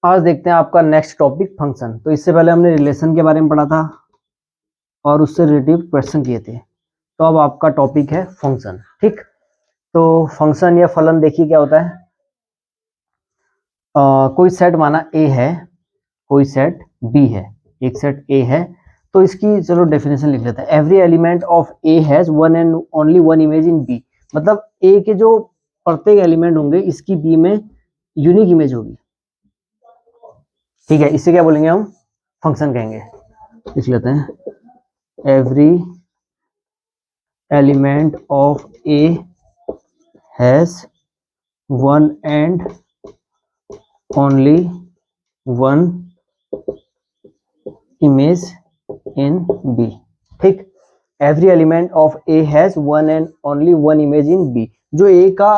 आज देखते हैं आपका नेक्स्ट टॉपिक फंक्शन। तो इससे पहले हमने रिलेशन के बारे में पढ़ा था और उससे रिलेटिव क्वेश्चन किए थे। तो अब आपका टॉपिक है फंक्शन। ठीक, तो फंक्शन या फलन देखिए क्या होता है। कोई सेट माना ए है, कोई सेट बी है, एक सेट ए है, तो इसकी चलो डेफिनेशन लिख लेते हैं। Every element of A has one and only one image in B. मतलब ए के जो प्रत्येक एलिमेंट होंगे इसकी बी में यूनिक इमेज होगी। ठीक है, इससे क्या बोलेंगे हम, फंक्शन कहेंगे। लिख लेते हैं every element of A has one and only one image in B. ठीक, every element of A has one and only one image in B. जो ए का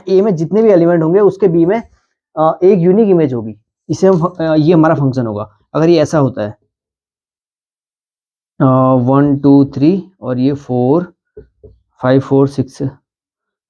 ए में जितने भी एलिमेंट होंगे उसके बी में एक यूनिक इमेज होगी। इसे हम ये हमारा फंक्शन होगा। अगर ये ऐसा होता है 1 2 3 और ये 4 5 4 6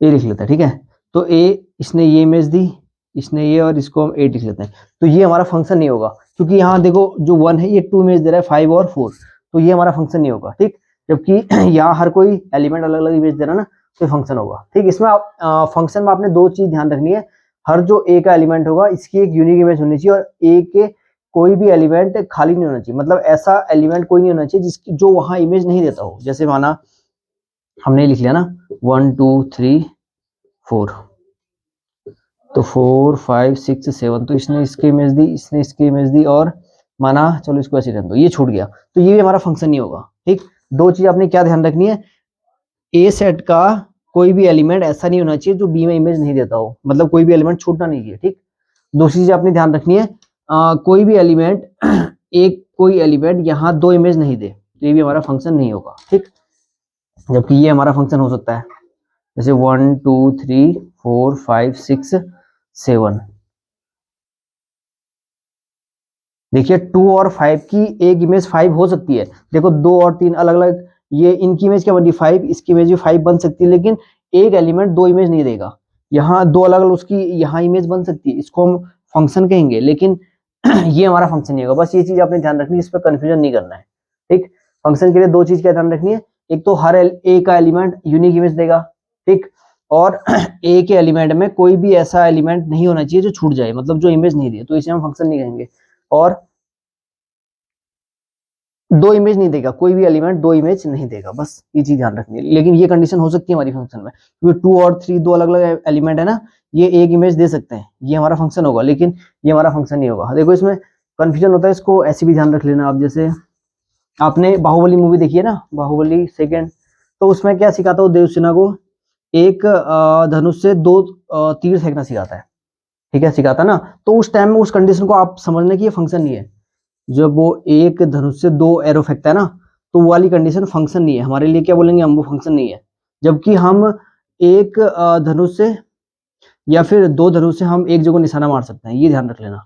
ये लिख लेते हैं। ठीक है, तो ए इसने ये इमेज दी, इसने ये, और इसको हम 8 लिख लेते हैं। तो ये हमारा फंक्शन नहीं होगा, क्योंकि यहाँ देखो जो 1 है ये 2 इमेज दे रहा है, 5 और 4, तो ये हमारा फंक्शन नहीं होगा। ठीक, जबकि यहाँ हर कोई एलिमेंट अलग अलग इमेज दे रहा है ना, तो ये फंक्शन होगा। ठीक, इसमें आप फंक्शन में आपने दो चीज ध्यान रखनी है। हर जो ए का एलिमेंट होगा इसकी एक यूनिक इमेज होनी चाहिए, और ए के कोई भी एलिमेंट खाली नहीं होना चाहिए। मतलब ऐसा एलिमेंट कोई नहीं होना चाहिए जिसकी जो वहां इमेज नहीं देता हो। जैसे माना हमने लिख लिया ना 1 2 3 4, तो 4 5 6 7, तो इसने इसकी इमेज दी, इसने इसकी इमेज दी, और माना चलो इसको ऐसे रहने दो, ये छूट गया, तो ये भी हमारा फंक्शन नहीं होगा। ठीक, दो चीज आपने क्या ध्यान रखनी है, ए सेट का कोई भी एलिमेंट ऐसा नहीं होना चाहिए जो बी में इमेज नहीं देता हो। मतलब कोई भी एलिमेंट छूटना नहीं चाहिए। ठीक, दूसरी चीज आपने ध्यान रखनी है, कोई भी एलिमेंट एक कोई एलिमेंट यहाँ दो इमेज नहीं दे, तो ये भी हमारा फंक्शन नहीं होगा। ठीक, जबकि ये हमारा फंक्शन हो सकता है, जैसे 1 2 3 4 5 6 7। देखिए 2 और 5 की एक इमेज 5 हो सकती है। देखो 2 और 3 अलग अलग, ये इनकी इमेज क्या बनी 5, इसकी इमेज भी 5 बन सकती है, लेकिन एक एलिमेंट दो इमेज नहीं देगा। यहाँ दो अलग अलग उसकी यहाँ इमेज बन सकती है, इसको हम फंक्शन कहेंगे, लेकिन ये हमारा फंक्शन नहीं होगा। बस ये चीज आपने ध्यान रखनी है, इस पर कंफ्यूजन नहीं करना है। ठीक, फंक्शन के लिए दो चीज क्या ध्यान रखनी है, एक तो हर ए का एलिमेंट यूनिक इमेज देगा। ठीक, और ए के एलिमेंट में कोई भी ऐसा एलिमेंट नहीं होना चाहिए जो छूट जाए, मतलब जो इमेज नहीं दे, तो इसे हम फंक्शन नहीं कहेंगे। और दो इमेज नहीं देगा, कोई भी एलिमेंट दो इमेज नहीं देगा, बस ये चीज ध्यान रखनी है। लेकिन ये कंडीशन हो सकती है हमारी फंक्शन में, क्योंकि 2 और 3 दो अलग अलग एलिमेंट है ना, ये एक इमेज दे सकते हैं, ये हमारा फंक्शन होगा, लेकिन ये हमारा फंक्शन नहीं होगा। देखो इसमें कंफ्यूजन होता है, इसको ऐसे भी ध्यान रख लेना आप। जैसे आपने बाहुबली मूवी देखी है ना, बाहुबली सेकंड, तो उसमें क्या सिखाता है देवसेना को, एक धनुष से दो तीर फेंकना सिखाता है। ठीक है, सिखाता ना, तो उस टाइम में उस कंडीशन को आप समझने की ये फंक्शन नहीं है। जब वो एक धनुष से दो एरो फेंकता है ना, तो वो वाली कंडीशन फंक्शन नहीं है हमारे लिए। क्या बोलेंगे हम, वो फंक्शन नहीं है। जबकि हम एक धनुष से या फिर दो धनुष से हम एक जगह निशाना मार सकते हैं, ये ध्यान रख लेना।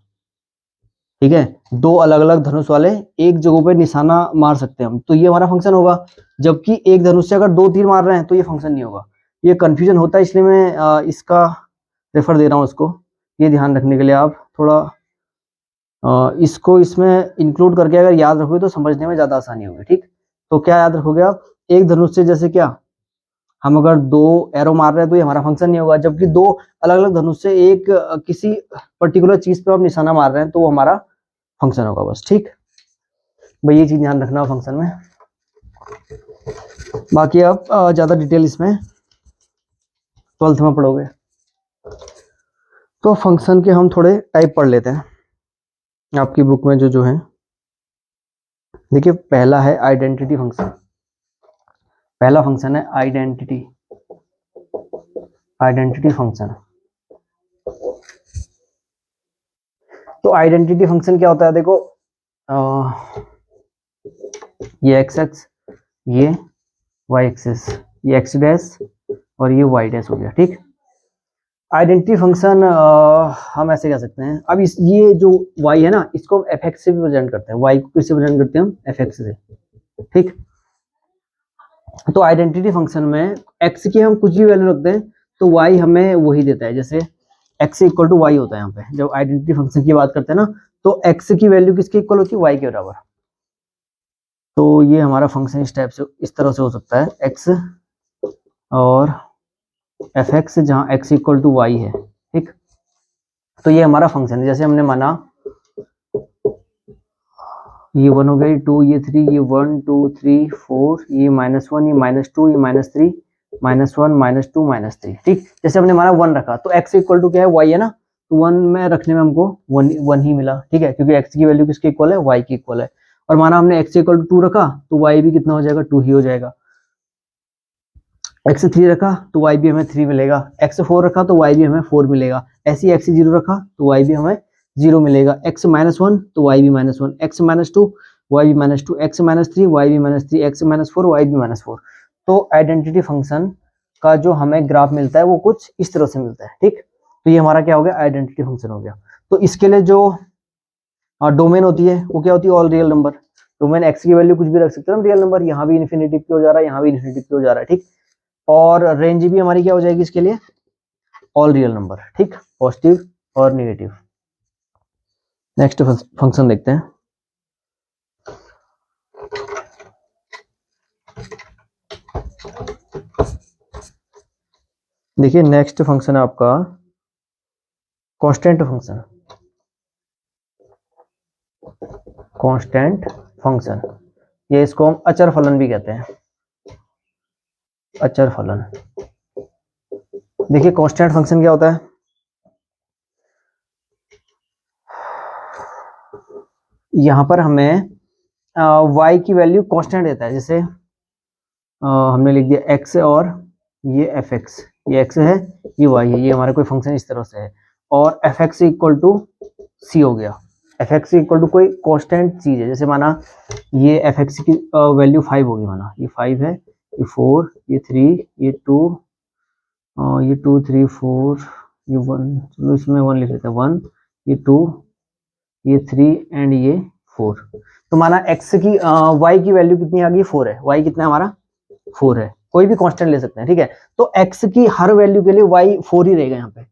ठीक है, दो अलग अलग धनुष वाले एक जगह पे निशाना मार सकते हैं हम, तो ये हमारा फंक्शन होगा। जबकि एक धनुष से अगर दो तीर मार रहे हैं तो ये फंक्शन नहीं होगा। ये कंफ्यूजन होता है, इसलिए मैं इसका रेफर दे रहा हूँ इसको, ये ध्यान रखने के लिए। आप थोड़ा इसको इसमें इंक्लूड करके अगर याद रखोगे तो समझने में ज्यादा आसानी होगी। ठीक, तो क्या याद रखोगे आप, एक धनुष से जैसे क्या हम अगर दो एरो मार रहे हैं तो ये हमारा फंक्शन नहीं होगा। जबकि दो अलग अलग धनुष से एक किसी पर्टिकुलर चीज पे हम निशाना मार रहे हैं तो वो हमारा फंक्शन होगा बस। ठीक भाई, ये चीज ध्यान रखना फंक्शन में। बाकी आप ज्यादा डिटेल इसमें 12th में पढ़ोगे। तो फंक्शन के हम थोड़े टाइप पढ़ लेते हैं आपकी बुक में जो है। देखिए पहला है आइडेंटिटी फंक्शन। पहला फंक्शन है आइडेंटिटी, आइडेंटिटी फंक्शन। तो आइडेंटिटी फंक्शन क्या होता है, देखो ये एक्स एक्स, ये वाई एक्सिस, ये एक्स डैश और ये वाई डैश हो गया। ठीक, आइडेंटिटी फंक्शन हम ऐसे कह सकते हैं। अब इस ये जो y है ना, इसको हम एफ एक्स से भी प्रेजेंट करते हैं। y को किससे प्रेजेंट करते हैं हम, एफ एक्स से। ठीक, तो आइडेंटिटी फंक्शन में x की हम कुछ भी वैल्यू रखते हैं तो y हमें वही देता है। जैसे x इक्वल टू वाई होता है यहाँ पे। जब आइडेंटिटी फंक्शन की बात करते हैं ना, तो x की वैल्यू किसके इक्वल होती है, y के बराबर। तो ये हमारा फंक्शन इस टाइप से, इस तरह से हो सकता है, x और एफ एक्स, जहाँ x इक्वल टू वाई है, ठीक। तो ये हमारा फंक्शन है। जैसे हमने माना ये 1 हो गई, 2, ये 3, ये 1 2 3 4, ये -1, ये -2, ये -3, -1 -2 -3, ठीक। जैसे हमने हमारा 1 रखा तो x इक्वल टू क्या है, y है ना, तो 1 में रखने में हमको 1 ही मिला, ठीक है, क्योंकि x की वैल्यू किसके इक्वल है, y की इक्वल है। और माना हमने x इक्वल टू 2 रखा तो y भी कितना हो जाएगा, 2 ही हो जाएगा। x 3 रखा तो y भी हमें 3 मिलेगा, x 4 रखा तो y भी हमें 4 मिलेगा, ऐसे ही x 0 रखा तो y भी हमें 0 मिलेगा, x -1 तो y भी -1, x -2 y भी -2, x -3 y भी -3, x -4 y भी -4। तो आइडेंटिटी फंक्शन का जो हमें ग्राफ मिलता है वो कुछ इस तरह से मिलता है, ठीक। तो ये हमारा क्या हो गया, आइडेंटिटी फंक्शन हो गया। तो इसके लिए जो डोमेन होती है वो क्या होती है, all real number. Domain x की वैल्यू कुछ भी रख सकते हैं हम, रियल नंबर, यहाँ भी इन्फिनिटी पे हो जा रहा है, यहाँ भी इन्फिनिटी पे हो जा रहा है, ठीक। और रेंज भी हमारी क्या हो जाएगी इसके लिए, ऑल रियल नंबर, ठीक, पॉजिटिव और नेगेटिव। नेक्स्ट फंक्शन देखते हैं। देखिए नेक्स्ट फंक्शन है आपका कांस्टेंट फंक्शन। कांस्टेंट फंक्शन, ये इसको हम अचर फलन भी कहते हैं, अचर फलन। देखिए कांस्टेंट फंक्शन क्या होता है, यहां पर हमें y की वैल्यू कांस्टेंट देता है। जैसे हमने लिख दिया x और ये fx, ये x है ये y है, ये हमारा कोई फंक्शन इस तरह से है, और fx इक्वल टू c हो गया। fx इक्वल टू कोई कांस्टेंट चीज है, जैसे माना ये fx की वैल्यू 5 होगी, माना ये 5 है, ये 4, ये 3, ये 2, ये 2 3 4, ये 1, चलो इसमें 1 लिख लेते हैं, 1, ये 2, ये 3 एंड ये 4। तो माना x की y की वैल्यू कितनी आ गई, 4 है, y कितना है हमारा 4 है, कोई भी कांस्टेंट ले सकते हैं, ठीक है। तो x की हर वैल्यू के लिए y 4 ही रहेगा यहाँ पे,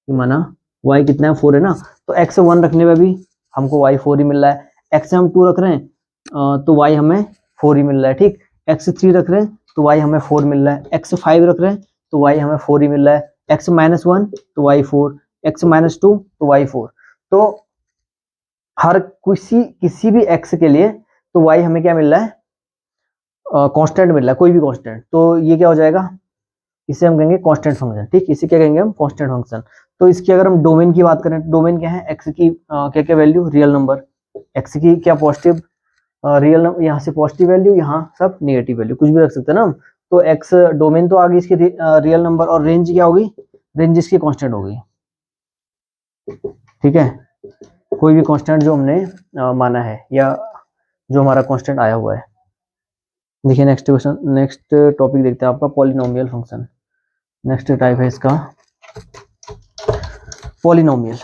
माना y कितना है 4 है ना, तो x 1 रखने में भी हमको y 4 ही मिल रहा है, x हम 2 रख रहे हैं तो y हमें 4 ही मिल रहा है, ठीक। x 3 रख रहे हैं तो y हमें 4 मिल रहा है, x 5 रख रहे हैं तो y हमें 4 ही मिल रहा है, x -1 तो y 4, x -2 तो y 4। तो हर किसी भी x के लिए तो y हमें क्या मिल रहा है, कांस्टेंट मिल रहा है, कोई भी कांस्टेंट। तो ये क्या हो जाएगा, इसे हम कहेंगे कांस्टेंट फंक्शन, ठीक। इसे क्या कहेंगे हम, कांस्टेंट फंक्शन। तो इसकी अगर हम डोमेन की बात करें, डोमेन क्या है, x की क्या क्या वैल्यू, रियल नंबर, x की क्या पॉजिटिव रियल नंबर, यहाँ से पॉजिटिव वैल्यू, यहाँ सब नेगेटिव वैल्यू, कुछ भी रख सकते हैं ना हम। तो x डोमेन तो आ गई इसकी रियल नंबर, और रेंज क्या होगी, रेंज इसकी कांस्टेंट होगी, ठीक है। कोई भी कांस्टेंट जो हमने माना है या जो हमारा कांस्टेंट आया हुआ है। देखिए नेक्स्ट क्वेश्चन, नेक्स्ट टॉपिक देखते हैं आपका पॉलिनोमियल फंक्शन। नेक्स्ट टाइप है इसका पॉलिनोमियल,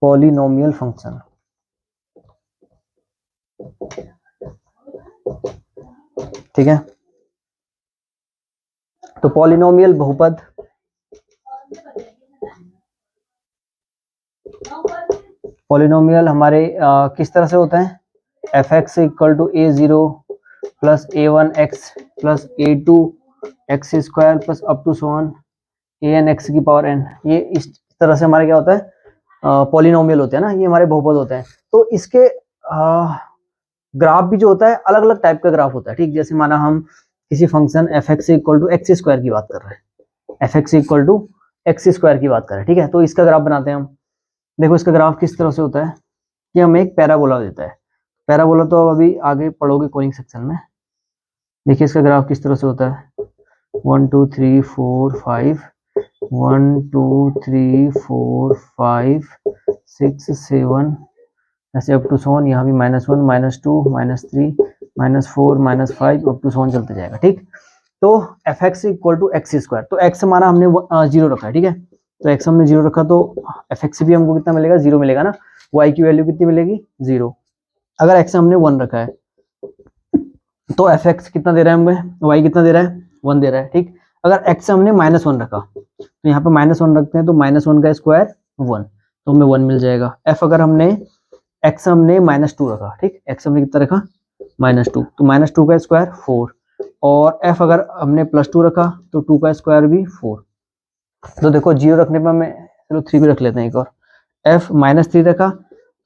पॉलिनोमियल फंक्शन। ठीक है, तो पॉलिनोमियल बहुपद, पॉलिनोमियल हमारे किस तरह से होता है, F x equal to a0 plus a1x plus a2x square plus up to so on an x की पावर n। ये इस तरह से हमारे क्या होता है, पॉलिनोमियल होते हैं ना, ये हमारे बहुपद होते हैं। तो इसके ग्राफ भी जो होता है अलग अलग टाइप का ग्राफ होता है, ठीक। जैसे माना हम किसी function f x equal to x square की बात कर रहे हैं, f x equal to x square की बात कर रहे हैं, ठीक है। तो इसका ग्राफ बनाते हैं हम। देखो इसका ग्राफ किस तरह से होता है कि हमें एक पैराबोला देता है, पैराबोला तो अभी आगे पढ़ोगे कोडिंग सेक्शन में। देखिए इसका ग्राफ किस तरह से होता है, 1 2 3 4 5, 1 2 3 4 5 6 7 ऐसे अप टू सोन, यहाँ भी -1 -2 -3 -4 -5 अप टू सोन चलते जाएगा, ठीक। तो f x equal to x square, तो एक्स माना हमने 0 रखा है, ठीक है। तो एक्स हमने 0 रखा तो एफ एक्स भी हमको कितना मिलेगा, 0 मिलेगा ना। वाई की वैल्यू कितनी मिलेगी, 0। अगर एक्स हमने 1 रखा है तो एफ एक्स कितना दे रहा है हमें, वाई कितना दे रहा है, 1 दे रहा है, ठीक। अगर x हमने -1 रखा तो यहाँ पे -1 रखते हैं, तो -1 का स्क्वायर 1, तो हमें 1 मिल जाएगा। f अगर हमने x हमने -2 रखा, ठीक, x हमने कितना रखा -2, तो -2 का स्क्वायर 4, और f अगर हमने +2 रखा तो 2 का स्क्वायर भी 4। तो देखो 0 रखने पर हमें, चलो 3 भी रख लेते हैं एक और, f -3 रखा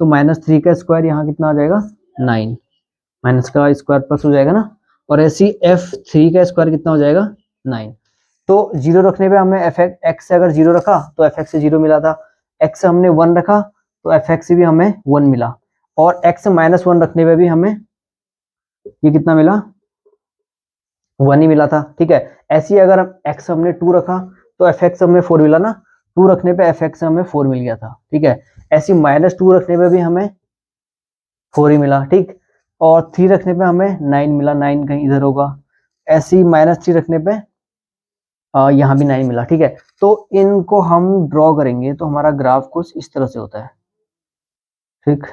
तो -3 का स्क्वायर यहाँ कितना आ जाएगा 9, माइनस का स्क्वायर प्लस हो जाएगा ना, और ऐसी f3 का स्क्वायर कितना हो जाएगा 9। तो 0 रखने पे हमें x से अगर 0 रखा तो fx से 0 मिला था, x से हमने 1 रखा तो fx से भी हमें 1 मिला, और x से -1 रखने पे भी हमें ये कितना मिला 1 ही मिला था, ठीक है। ऐसे ही अगर x हमने 2 रखा तो fx हमें 4 मिला ना, 2 रखने पे fx हमें 4 मिल गया था, ठीक है। ऐसी -2 रखने पे भी हमें 4 ही मिला, ठीक, और 3 रखने पे हमें 9 मिला, 9 कहीं इधर होगा। ऐसी -3 रखने पे यहाँ भी 9 मिला, ठीक है। तो इनको हम ड्रॉ करेंगे तो हमारा ग्राफ कुछ इस तरह से होता है, ठीक।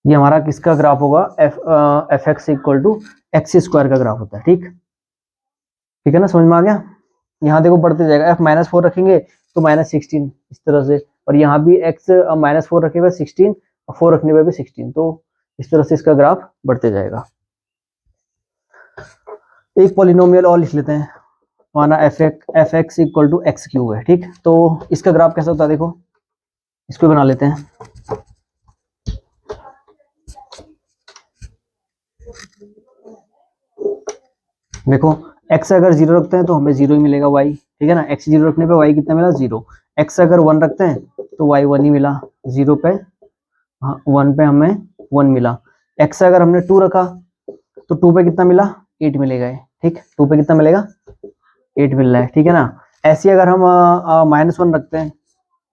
ये हमारा किसका ग्राफ होगा, f x equal to x square का ग्राफ होता है, ठीक, ठीक है ना, समझ में आ गया। यहाँ देखो बढ़ते जाएगा, f -4 रखेंगे तो -16 इस तरह से, और यहाँ भी x -4 रखे हुए 16, और 4 रखने पे भी 16, तो इस तरह से इसका ग्राफ बढ़ते जाएगा। एक पॉलिनोमियल और लिख लेते हैं, माना f x equal to x cube है, ठीक। तो इसका ग्राफ कैसा होता है, देखो इसको बना लेते हैं। देखो x अगर 0 रखते हैं तो हमें 0 ही मिलेगा y, ठीक है ना, x 0 रखने पे y कितना मिला 0, x अगर 1 रखते हैं तो y 1 ही मिला, 0 पे 1 पे हमें 1 मिला। x अगर हमने 2 रखा तो 2 पे कितना मिला 8 मिलेगा, ठीक, 2 पे कितना मिलेगा 8 मिल रहा है, ठीक है ना। ऐसे अगर हम -1 रखते हैं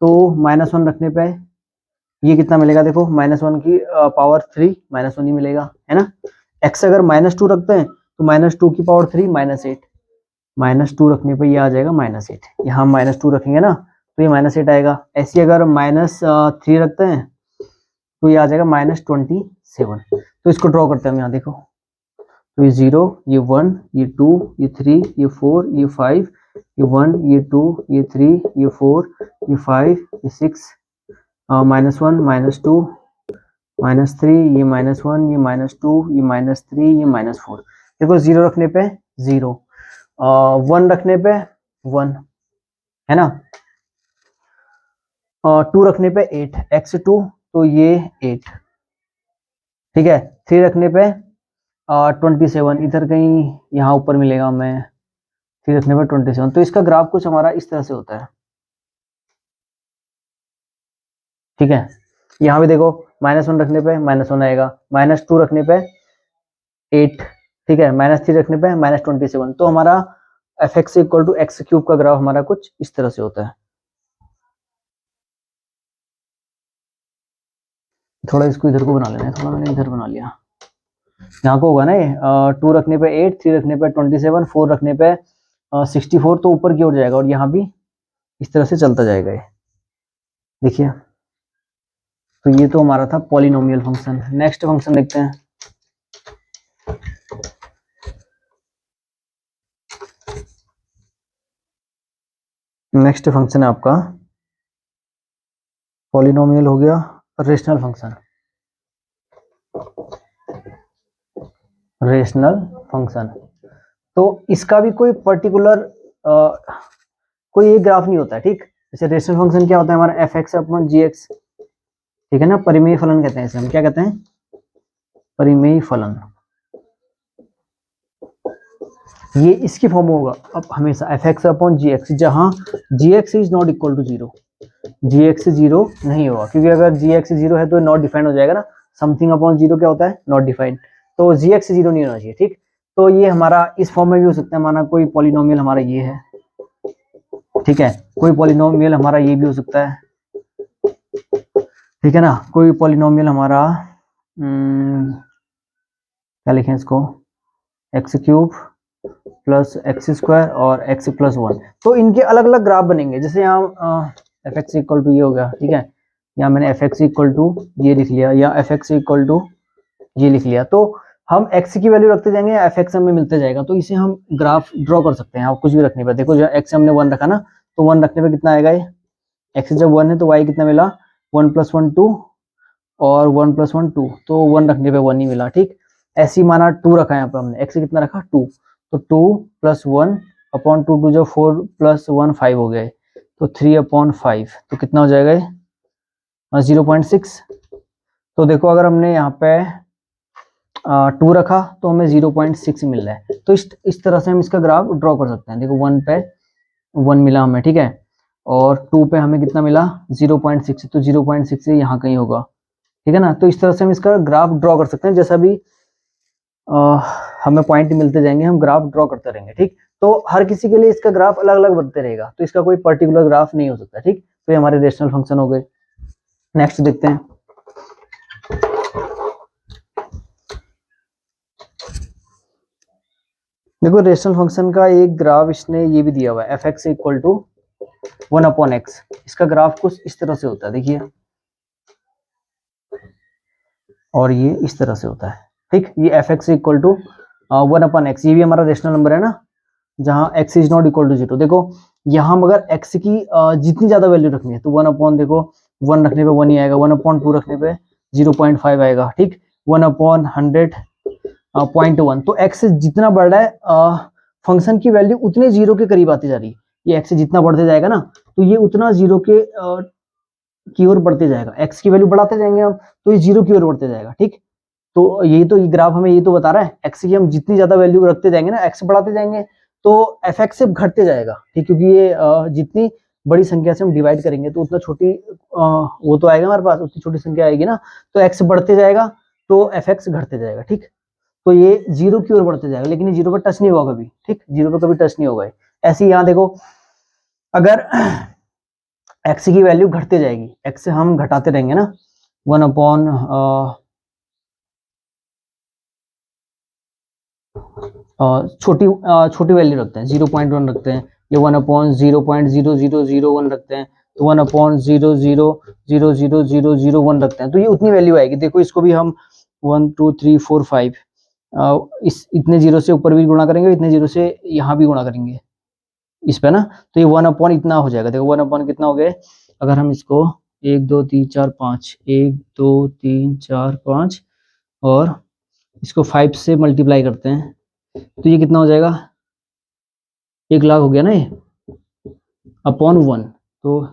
तो -1 रखने पे ये कितना मिलेगा, देखो -1 की पावर 3 -1 ही मिलेगा, है ना। x अगर -2 रखते हैं तो -2 की पावर 3 -8, -2 रखने पे ये आ जाएगा -8, यहाँ -2 रखेंगे ना तो ये -8 आएगा। ऐसे अगर -3 रखते हैं तो ये आ जाएगा -27। तो इसको ड्रॉ करते हैं हम, यहाँ देखो, तो ये 0, ये 1, ये 2, ये 3, ये 4, ये 5, ये 1, ये 2, ये 3, ये 4, ये 5, ये 6, -1, -2, -3, ये -1, ये -2, ये -3, ये -4। देखो 0 रखने पे 0, 1 रखने पे 1, है ना, 2 रखने पे 8, x2 तो ये 8, ठीक है। 3 रखने पे 27, इधर कहीं यहाँ ऊपर मिलेगा हमें, 3 रखने पे 27। तो इसका ग्राफ कुछ हमारा इस तरह से होता है, ठीक है। यहाँ भी देखो -1 रखने पे -1 आएगा, -2 रखने पे 8, ठीक है, -3 रखने पे -27। तो हमारा f x equal to x cube का ग्राफ हमारा कुछ इस तरह से होता है। थोड़ा इसको इधर को बना लेना है, थोड़ा मैंने इधर बना लिया, यहाँ को होगा ना ये 2 रखने पे 8, 3 रखने पे 27, 4 रखने पे 64, तो ऊपर की ओर जाएगा, और यहाँ भी इस तरह से चलता जाएगा ये, देखिए। तो ये तो हमारा था पॉलिनोमियल फंक्शन। नेक्स्ट फंक्शन देखते हैं। नेक्स्ट फंक्शन है आपका पॉलिनोमियल हो गया रेशनल फंक्शन। रेशनल फंक्शन तो इसका भी कोई पर्टिकुलर कोई एक ग्राफ नहीं होता है, ठीक। जैसे रेशनल फंक्शन क्या होता है हमारा, f X upon G x, ठीक है ना, परिमेय फलन कहते हैं इसे हम, क्या कहते हैं, परिमेय फलन। ये इसकी फॉर्म होगा अब हमेशा F X upon G X, जहां G X is not equal to 0, G X 0 नहीं होगा, क्योंकि अगर जी एक्स 0 है तो नॉट डिफाइंड हो जाएगा ना, समथिंग अपॉन 0 क्या होता है, नॉट डिफाइंड। तो जी एक्स 0 नहीं होना चाहिए, ठीक। तो ये हमारा इस फॉर्म में भी हो सकता है, माना कोई पॉलिनोमियल हमारा ये है, ठीक है, कोई पॉलिनोमियल हमारा ये भी हो सकता है, ठीक है ना, कोई पॉलिनोमियल हमारा क्या लिखें इसको, x cube plus x square और एक्स प्लस 1। तो इनके अलग अलग ग्राफ बनेंगे। जैसे यहाँ एफ एक्स इक्वल टू ये हो गया, ठीक है, यहाँ मैंने एफ एक्स इक्वल टू ये लिख लिया, या एफ एक्स इक्वल टू ये लिख लिया। तो हम x की वैल्यू रखते जाएंगे, fx हमें मिलते जाएगा, तो इसे हम ग्राफ ड्रॉ कर सकते हैं। आप कुछ भी रखने पे, देखो जब x हमने 1 रखा ना, तो 1 रखने पे कितना आएगा, ये x जब 1 है तो y कितना मिला, 1 + 1 2, और 1 + 1 2, तो 1 रखने पे 1 ही मिला। ठीक, ऐसी माना 2 रखा है यहाँ पे हमने, x कितना रखा 2, तो 2 + 1 अपॉन 2, 2 जो 4 + 1 5 हो गए, तो 3/5, तो कितना हो जाएगा ये 0.6। तो देखो अगर हमने यहाँ पे 2 रखा तो हमें 0.6 मिल रहा है। तो इस तरह से हम इसका ग्राफ ड्रॉ कर सकते हैं। देखो 1 पे 1 मिला हमें, ठीक है, और 2 पे हमें कितना मिला 0.6, तो 0.6 यहाँ कहीं होगा, ठीक है ना। तो इस तरह से हम इसका ग्राफ ड्रॉ कर सकते हैं, जैसा भी हमें पॉइंट मिलते जाएंगे हम ग्राफ ड्रॉ करते रहेंगे। ठीक, तो हर किसी के लिए इसका ग्राफ अलग अलग बनते रहेगा, तो इसका कोई पर्टिकुलर ग्राफ नहीं हो सकता। ठीक, तो ये हमारे रेशनल फंक्शन हो गए। नेक्स्ट देखते हैं, देखो रेशनल फंक्शन का एक ग्राफ इसने ये भी दिया हुआ है, f(x) = 1/x। इसका ग्राफ कुछ इस तरह से होता है, देखिए, और ये इस तरह से होता है। ठीक, ये f(x) = 1/x, ये भी हमारा रेशनल नंबर है ना, जहां x ≠ = 0। देखो यहाँ मगर x की जितनी ज्यादा वैल्यू रखनी है तो 1 देखो 1 रखने पे 1 ही आएगा, 1/2 रखने पे 0.5 आएगा। ठीक, 1/100 0.1, तो x से जितना बढ़ रहा है फंक्शन की वैल्यू उतने 0 के करीब आती जा रही है। ये x से जितना बढ़ते जाएगा ना, तो ये उतना 0 के की ओर बढ़ते जाएगा। x की वैल्यू बढ़ाते जाएंगे हम, तो ये 0 की ओर बढ़ते जाएगा। ठीक, तो ये ग्राफ हमें ये तो बता रहा है, x की हम जितनी ज्यादा वैल्यू रखते जाएंगे ना, x बढ़ाते जाएंगे, तो f(x) से घटते जाएगा। ठीक, क्योंकि ये जितनी बड़ी संख्या से हम डिवाइड करेंगे तो उतना छोटी वो तो आएगा हमारे पास, उतनी छोटी संख्या आएगी ना, तो x बढ़ते जाएगा तो f(x) घटते जाएगा। ठीक, तो ये 0 की ओर बढ़ते जाएगा, लेकिन ये 0 पर टच नहीं होगा कभी। ठीक, 0 पर कभी टच नहीं होगा। ऐसे ही यहाँ देखो, अगर x की वैल्यू घटते जाएगी, x से हम घटाते रहेंगे ना, 1 छोटी वैल्यू रखते हैं, 0.1 रखते हैं, ये 1/0.00001 रखते हैं, तो 1/0000001 रखते हैं, तो ये उतनी वैल्यू आएगी। देखो इसको भी हम 1 2 3 4 5 इस इतने 0 से ऊपर भी गुणा करेंगे, इतने 0 से यहाँ भी गुणा करेंगे इस पे ना, तो ये 1 इतना हो जाएगा। देखो 1 कितना हो गया, अगर हम इसको 1 2 3 4 5 1 2 3 4 5 और इसको 5 से मल्टीप्लाई करते हैं, तो ये कितना हो जाएगा, 1 लाख हो गया ना, ये अपॉन 1, तो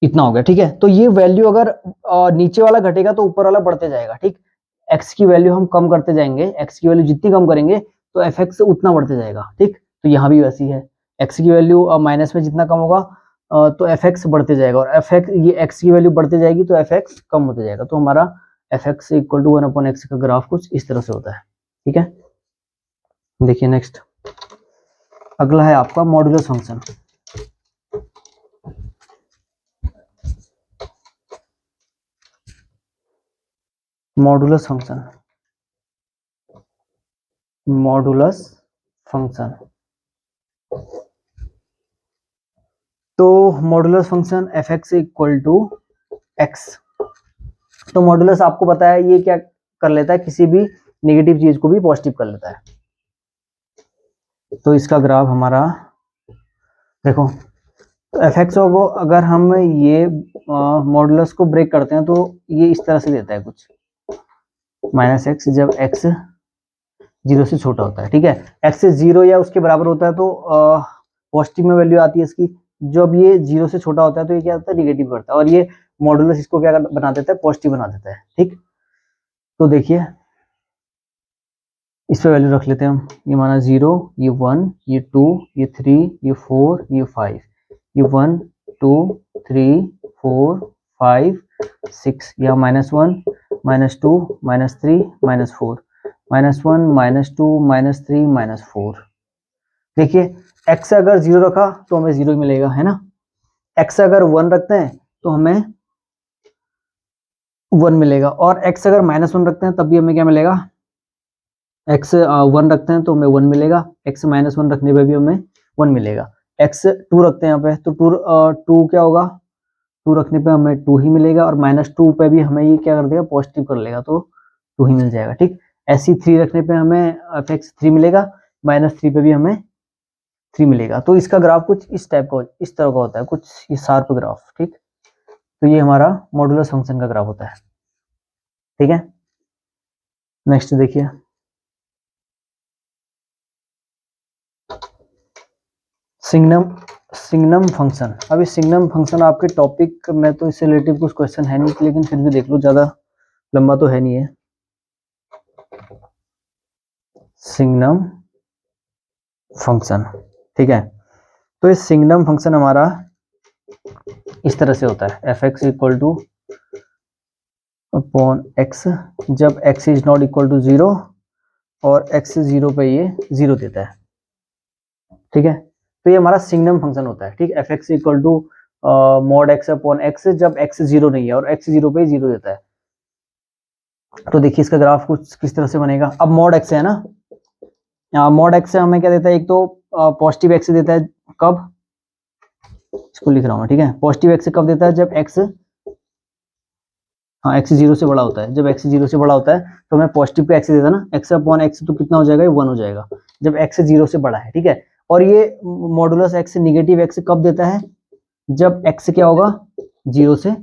इतना हो गया। ठीक है, तो ये वैल्यू अगर नीचे वाला घटेगा तो ऊपर वाला बढ़ते जाएगा। ठीक, x की वैल्यू हम कम करते जाएंगे, x की वैल्यू जितनी कम करेंगे तो f(x) उतना बढ़ते जाएगा। ठीक, तो यहाँ भी वैसी है, x की वैल्यू माइनस में जितना कम होगा तो f(x) बढ़ते जाएगा, और f(x) ये x की वैल्यू बढ़ते जाएगी तो f(x) कम होते जाएगा। तो हमारा f(x) = 1/x का ग्राफ कुछ इस तरह से होता है। ठीक है, देखिए नेक्स्ट, अगला है आपका modulus function. Modulus function, modulus function, तो मॉड्यूलस फंक्शन f(x) = x। तो मॉड्यूलस आपको पता है ये क्या कर लेता है, किसी भी नेगेटिव चीज को भी पॉजिटिव कर लेता है। तो इसका ग्राफ हमारा देखो, तो f(x) को अगर हम ये मॉड्यूलस को ब्रेक करते हैं तो ये इस तरह से देता है कुछ -x, जब x 0 से छोटा होता है। ठीक है, x से 0 या उसके बराबर होता है तो पॉजिटिव में वैल्यू आती है इसकी, जब ये 0 से छोटा होता है तो ये क्या होता है, निगेटिव करता है, और ये मॉड्यूलस इसको क्या बना देता है, पॉजिटिव बना देता है। ठीक, तो देखिए इस पे वैल्यू रख लेते हैं हम, ये माना 0, ये 1, ये 2, ये 3, ये 4, ये 5, ये 1 2 3 4 5 6, या -1 -2 -3 -4 -1 -2 -3 -4। देखिए x अगर 0 रखा तो हमें 0 मिलेगा, है ना, x अगर 1 रखते हैं तो हमें 1 मिलेगा, और x अगर -1 रखते हैं तब भी हमें क्या मिलेगा, x 1 रखते हैं तो हमें 1 मिलेगा, x -1 रखने पे भी हमें 1 मिलेगा, x 2 रखते हैं यहाँ पे तो 2 क्या होगा, 2 रखने पे हमें 2 ही मिलेगा, और -2 पे भी हमें ये क्या कर देगा, पॉजिटिव कर लेगा, तो 2 ही मिल जाएगा, ठीक। ऐसी 3 रखने पे हमें एफ एक्स 3 मिलेगा, -3 पे भी हमें 3 मिलेगा। तो इसका ग्राफ कुछ इस टाइप का, इस तरह का होता है, कुछ ये शार्प ग्राफ, ठीक। तो ये हमारा मॉडुलस फंक्शन का ग्राफ होता है, ठीक है। नेक्स्ट देखिए, सिग्नम फंक्शन। अभी सिग्नम फंक्शन आपके टॉपिक में तो इससे रिलेटिव कुछ क्वेश्चन है नहीं, लेकिन फिर भी देख लो, ज्यादा लंबा तो है नहीं है। सिग्नम फंक्शन, ठीक है। तो ये सिग्नम फंक्शन हमारा इस तरह से होता है, F x equal to upon X, जब X is not equal to 0 और एक्स 0 पे ये 0 देता है, ठीक है। तो ये हमारा सिग्नम फंक्शन होता है, ठीक। F x equal to mod X upon X, जब एक्स 0 नहीं है और एक्स 0 पे 0 देता है। तो देखिए इसका ग्राफ कुछ किस तरह से बनेगा। अब मॉड एक्स है ना, मॉड एक्स से हमें क्या देता है, एक तो पॉजिटिव एक्स देता है, कब, इसको लिख रहा हूँ मैं, ठीक है। पॉजिटिव एक्स कब देता है, जब एक्स, हाँ, एक्स 0 से बड़ा होता है। जब एक्स 0 से बड़ा होता है तो हमें पॉजिटिव पे एक्स देता है ना, एक्स अपॉन एक्स, तो कितना हो जाएगा, ये 1 हो जाएगा, जब एक्स 0 से बड़ा है, ठीक है। और ये मॉडुलस एक्स निगेटिव एक्स कब देता है, जब एक्स क्या होगा, 0 से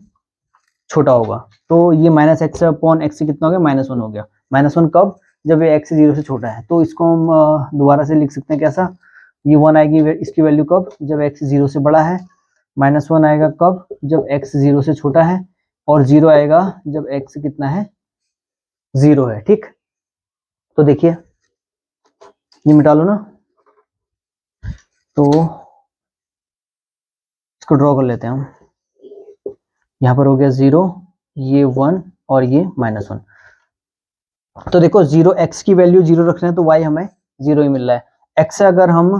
छोटा होगा। तो ये माइनस एक्स अपॉन एक्स कितना हो गया, -1 हो गया। -1 कब, जब ये एक्स 0 से छोटा है। तो इसको हम दोबारा से लिख सकते हैं कैसा, ये 1 आएगी इसकी वैल्यू कब, जब एक्स 0 से बड़ा है, -1 आएगा कब, जब एक्स 0 से छोटा है, और 0 आएगा जब एक्स कितना है, 0 है, ठीक। तो देखिए ये मिटा लो ना, तो इसको ड्रॉ कर लेते हैं हम। यहाँ पर हो गया 0, ये 1 और ये -1। तो देखो 0 एक्स की वैल्यू 0 रख रहे हैं तो y हमें 0 ही मिल रहा है। एक्स अगर हम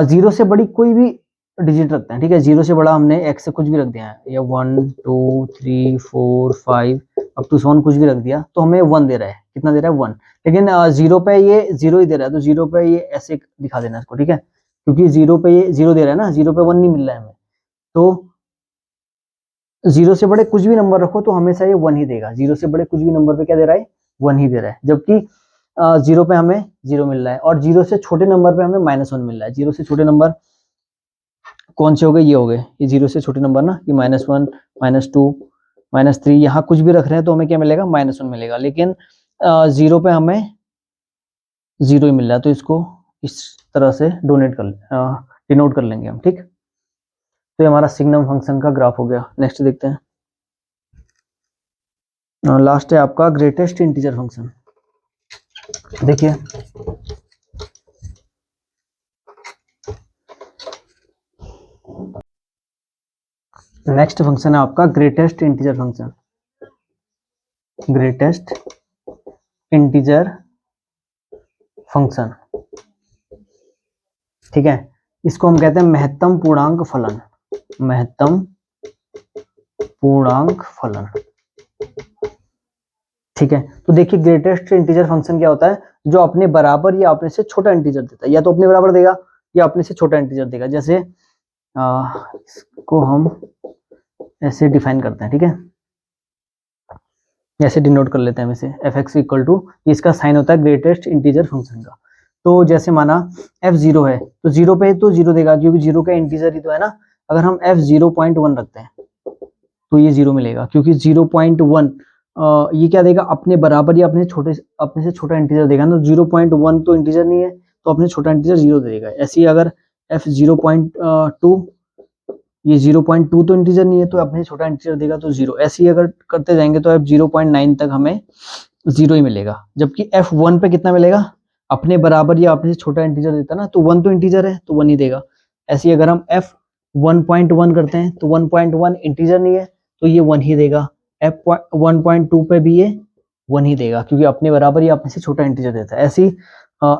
0 से बड़ी कोई भी डिजिट रखते हैं, ठीक है। 0 से बड़ा हमने एक्स से कुछ भी रख दिया है, या 1 2 3 4 5 अप टू 7 कुछ भी रख दिया, तो हमें 1 दे रहा है। कितना दे रहा है, 1। लेकिन 0 पे ये 0 ही दे रहा है, तो 0 पे ये ऐसे दिखा देना इसको, ठीक है। क्योंकि 0 पे ये 0 दे रहा है ना, 0 पे 1 नहीं मिल रहा है हमें। तो 0 से बड़े कुछ भी नंबर रखो तो हमेशा ये 1 ही देगा। 0 से बड़े कुछ भी नंबर पे क्या दे रहा है, 1 ही दे रहा है। जबकि 0 पे हमें 0 मिल रहा है, और 0 से छोटे नंबर पे हमें -1 मिल रहा है। 0 से छोटे नंबर कौन से हो गए, ये हो गए, ये 0 से छोटे नंबर ना, ये -1 -2 -3, यहाँ कुछ भी रख रहे हैं तो हमें क्या मिलेगा, -1 मिलेगा। लेकिन 0 पे हमें 0 ही मिल रहा है, तो इसको इस तरह से डिनोट कर लेंगे हम, ठीक। तो ये हमारा सिग्नम फंक्शन का ग्राफ हो गया। नेक्स्ट देखते हैं, लास्ट है आपका ग्रेटेस्ट इंटीजर फंक्शन। देखिए नेक्स्ट फंक्शन है आपका greatest integer function. Greatest integer function, ठीक है। इसको हम कहते हैं महत्तम पूर्णांक फलन। महत्तम पूर्णांक फलन, ठीक है। तो देखिए ग्रेटेस्ट इंटीजर फंक्शन क्या होता है, जो अपने बराबर या अपने से छोटा इंटीजर देता है। या तो अपने बराबर देगा या अपने से छोटा इंटीजर देगा। जैसे इसको हम ऐसे डिफाइन करते हैं, ठीक है। ऐसे डिनोट कर लेते हैं इसे, एफ एक्स इक्वल टू, इसका साइन होता है ग्रेटेस्ट इंटीजर फंक्शन का। तो जैसे माना एफ 0 है, तो 0 पे तो 0 देगा, क्योंकि 0 का इंटीजर ही तो है ना। अगर हम एफ 0.1 रखते हैं तो ये 0 मिलेगा, क्योंकि 0.1 ये क्या देगा, अपने बराबर या अपने से छोटा इंटीजर देगा ना। 0.1 तो इंटीजर नहीं है, तो अपने छोटा इंटीजर 0 देगा। ऐसे ही अगर एफ 0.2, ये 0.2 तो इंटीजर नहीं है, तो अपने छोटा इंटीजर देगा तो 0। ऐसे ही अगर करते जाएंगे तो f 0.9 तक हमें 0 ही मिलेगा। जबकि f1 पे कितना मिलेगा, अपने बराबर या अपने से छोटा इंटीजर देता ना, तो 1 तो इंटीजर है तो 1 ही देगा। ऐसे ही अगर हम f 1.1 करते हैं तो 1.1 इंटीजर नहीं है, तो ये 1 ही देगा। f 1.2 पे भी ये 1 ही देगा, क्योंकि अपने बराबर या अपने से छोटा इंटीजर देता है। ऐसे ही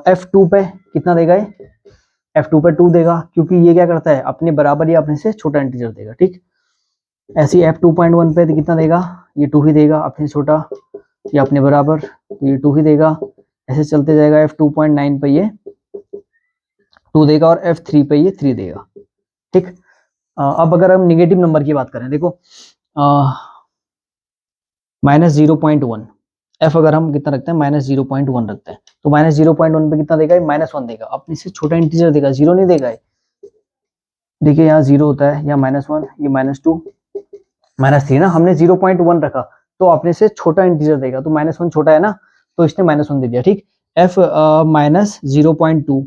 f2 पे कितना देगा, ये f2 पे 2 देगा, क्योंकि ये क्या करता है, अपने बराबर या अपने से छोटा इंटीजर देगा, ठीक। ऐसे ही f2.1 पे कितना देगा, ये 2 ही देगा, अपने से छोटा या अपने बराबर, तो ये 2 ही देगा। ऐसे चलते जाएगा, f2.9 पे ये 2 देगा, और f3 पे ये 3 देगा, ठीक। अब अगर हम निगेटिव नंबर की बात करें, देखो -0.1, f अगर हम कितना रखते हैं -0.1 रखते हैं तो -0.1 पे कितना देगा, -1 देगा, अपने से छोटा इंटीजर देगा, जीरो नहीं देगा। देखिए यहाँ 0 होता है, या -1, ये -2, -3 ना, हमने 0.1 रखा तो अपने से छोटा इंटीजर देगा, तो -1 छोटा है ना, तो इसने -1 दे दिया, ठीक। f -0.2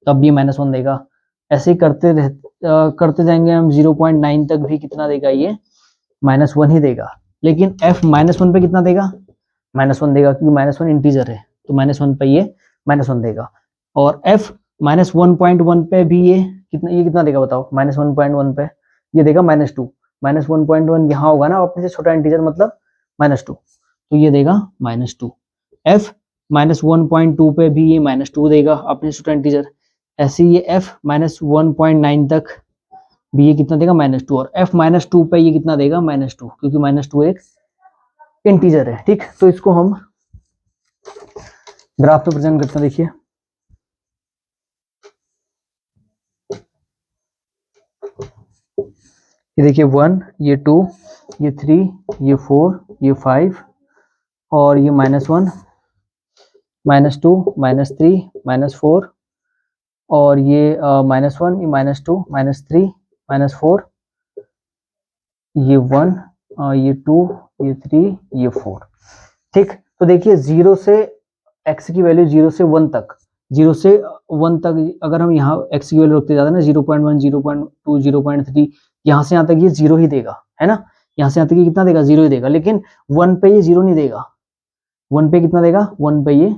तब भी -1 देगा। ऐसे ही करते जाएंगे हम 0.9 तक भी कितना देगा, ये -1 ही देगा। लेकिन f -1 पे कितना देगा, -1 देगा, क्योंकि -1 इंटीजर है, तो -1 पे ये -1 देगा। और f -1.1 पे भी ये कितना देगा बताओ, -1.1 पे ये देगा -2, -1.1 यहाँ होगा ना, अपने से छोटा इंटीजर मतलब -2, तो ये देगा -2। f -1.2 पे भी ये -2 देगा, अपने से छोटा इंटीजर। ऐसे ये f -1.9 तक भी ये कितना देगा, -2, और f -2 पे ये कितना देगा, -2, क्योंकि -2 एक इंटीजर है, ठीक। तो इसको हम ग्राफ पे प्रेजेंट करते हैं, देखिए ये देखिए 1, ये 2, ये 3, ये 4, ये 5 और ये -1, -2, -3, -4 और ये -1, ये -2, -3, -4, ये 1, ये 2, ये 3, ये 4, ठीक। तो देखिए 0 से x की वैल्यू 0 से 1 तक, 0 से 1 तक अगर हम यहाँ x की वैल्यू रखते जाते हैं ना, 0.1, 0.2, 0.3, यहाँ से यहाँ तक ये 0 ही देगा, है ना, यहाँ से यहाँ तक ये कितना देगा, 0 ही देगा। लेकिन 1 पे ये 0 नहीं देगा, 1 पे कितना देगा, 1 पे ये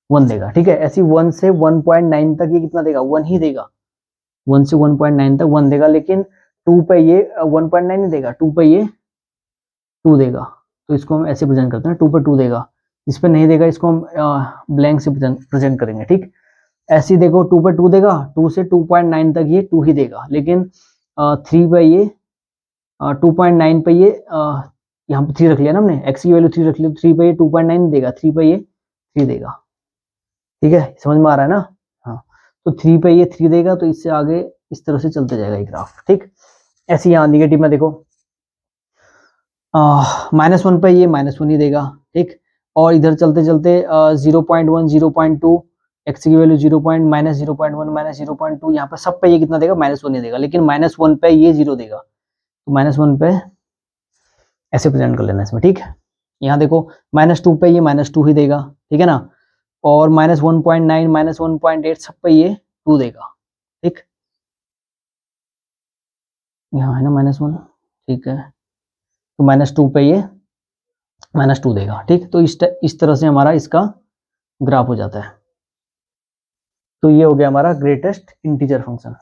1 देगा, ठीक है। ऐसी 1 से 1.9 तक ये कितना देगा, 1 ही देगा, 1 से 1.9 तक 1 देगा। लेकिन 2 पे ये 1.9 नहीं देगा, 2 पे ये 2 देगा, तो इसको हम ऐसे प्रेजेंट करते हैं, 2 पे 2 देगा। इस पे नहीं देगा, इसको हम ब्लैंक से प्रेजेंट करेंगे, ठीक। ऐसे ही देखो 2 पे 2 देगा, 2 से 2.9 तक ये 2 ही देगा। लेकिन 3 पे ये 2.9 पे ये यहाँ पे 3 रख लिया ना हमने, x की वैल्यू 3 रख ली, 3 पे ये 2.9 देगा, 3 पे ये 3 देगा, ठीक है, समझ में आ रहा है ना। हाँ, तो 3 पे ये 3 देगा, तो इससे आगे इस तरह से चलते जाएगा ये ग्राफ, ठीक। ऐसे यहाँ निगेटिव में देखो -1 पे ये -1 ही देगा, ठीक। और इधर चलते चलते 0.1, 0.2, x की वैल्यू -0.1, -0.2, यहाँ पे सब पे ये कितना देगा, -1 ही देगा। लेकिन -1 पे ये 0 देगा, तो -1 पे ऐसे प्रेजेंट कर लेना इसमें, ठीक है। यहाँ देखो -2 पे ये -2 ही देगा, ठीक है ना। और -1.9, -1.8 सब पे ये 2 देगा, ठीक। यहाँ है ना -1, ठीक है, तो -2 पे ये -2 देगा, ठीक। तो इस तरह से हमारा इसका ग्राफ हो जाता है। तो ये हो गया हमारा ग्रेटेस्ट इंटीजर फंक्शन।